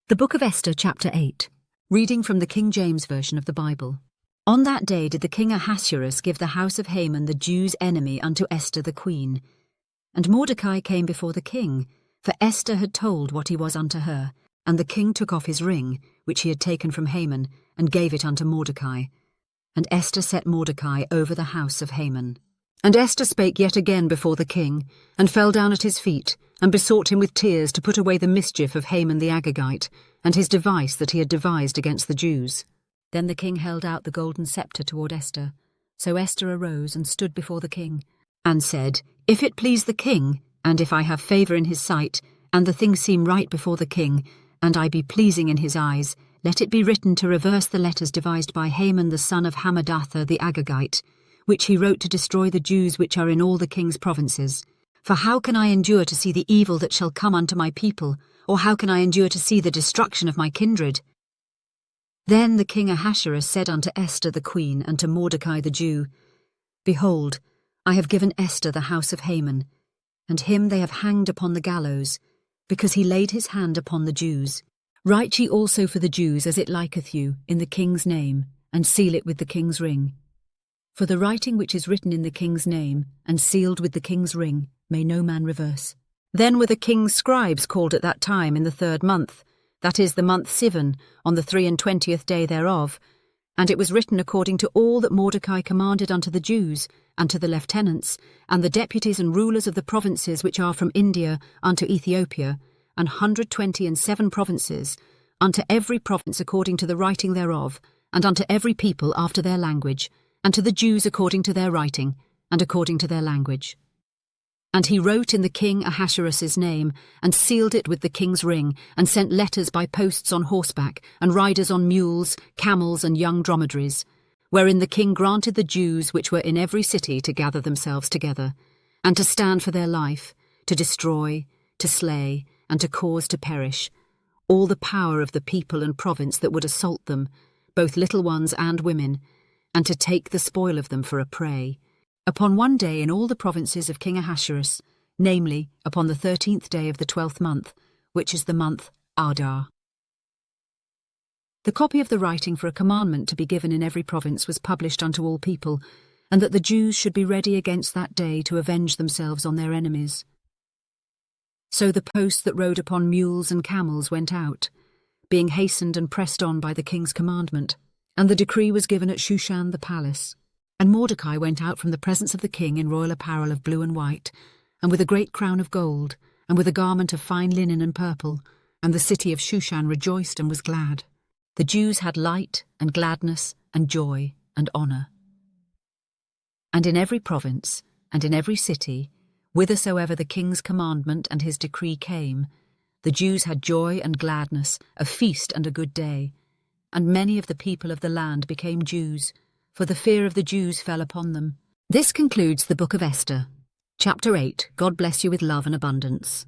The Book of Esther, chapter 8. Reading from the King James Version of the Bible. On that day did the king Ahasuerus give the house of Haman the Jews' enemy unto Esther the queen. And Mordecai came before the king, for Esther had told what he was unto her. And the king took off his ring, which he had taken from Haman, and gave it unto Mordecai. And Esther set Mordecai over the house of Haman. And Esther spake yet again before the king, and fell down at his feet, and besought him with tears to put away the mischief of Haman the Agagite, and his device that he had devised against the Jews. Then the king held out the golden sceptre toward Esther. So Esther arose and stood before the king, and said, If it please the king, and if I have favour in his sight, and the thing seem right before the king, and I be pleasing in his eyes, let it be written to reverse the letters devised by Haman the son of Hammedatha the Agagite, which he wrote to destroy the Jews which are in all the king's provinces. For how can I endure to see the evil that shall come unto my people, or how can I endure to see the destruction of my kindred? Then the king Ahasuerus said unto Esther the queen and to Mordecai the Jew, Behold, I have given Esther the house of Haman, and him they have hanged upon the gallows, because he laid his hand upon the Jews. Write ye also for the Jews as it liketh you, in the king's name, and seal it with the king's ring. For the writing which is written in the king's name, and sealed with the king's ring, may no man reverse. Then were the king's scribes called at that time in the 3rd month, that is the month Sivan, on the 23 day thereof, and it was written according to all that Mordecai commanded unto the Jews, and to the lieutenants, and the deputies and rulers of the provinces which are from India unto Ethiopia, 127 provinces, unto every province according to the writing thereof, and unto every people after their language, and to the Jews according to their writing, and according to their language. And he wrote in the king Ahasuerus' name, and sealed it with the king's ring, and sent letters by posts on horseback, and riders on mules, camels, and young dromedaries, wherein the king granted the Jews which were in every city to gather themselves together, and to stand for their life, to destroy, to slay, and to cause to perish, all the power of the people and province that would assault them, both little ones and women, and to take the spoil of them for a prey, upon one day in all the provinces of King Ahasuerus, namely, upon the 13th day of the 12th month, which is the month Adar. The copy of the writing for a commandment to be given in every province was published unto all people, and that the Jews should be ready against that day to avenge themselves on their enemies. So the posts that rode upon mules and camels went out, being hastened and pressed on by the king's commandment, and the decree was given at Shushan the palace. And Mordecai went out from the presence of the king in royal apparel of blue and white, and with a great crown of gold, and with a garment of fine linen and purple, and the city of Shushan rejoiced and was glad. The Jews had light and gladness and joy and honour. And in every province, and in every city, whithersoever the king's commandment and his decree came, the Jews had joy and gladness, a feast and a good day. And many of the people of the land became Jews, for the fear of the Jews fell upon them. This concludes the Book of Esther. Chapter 8. God bless you with love and abundance.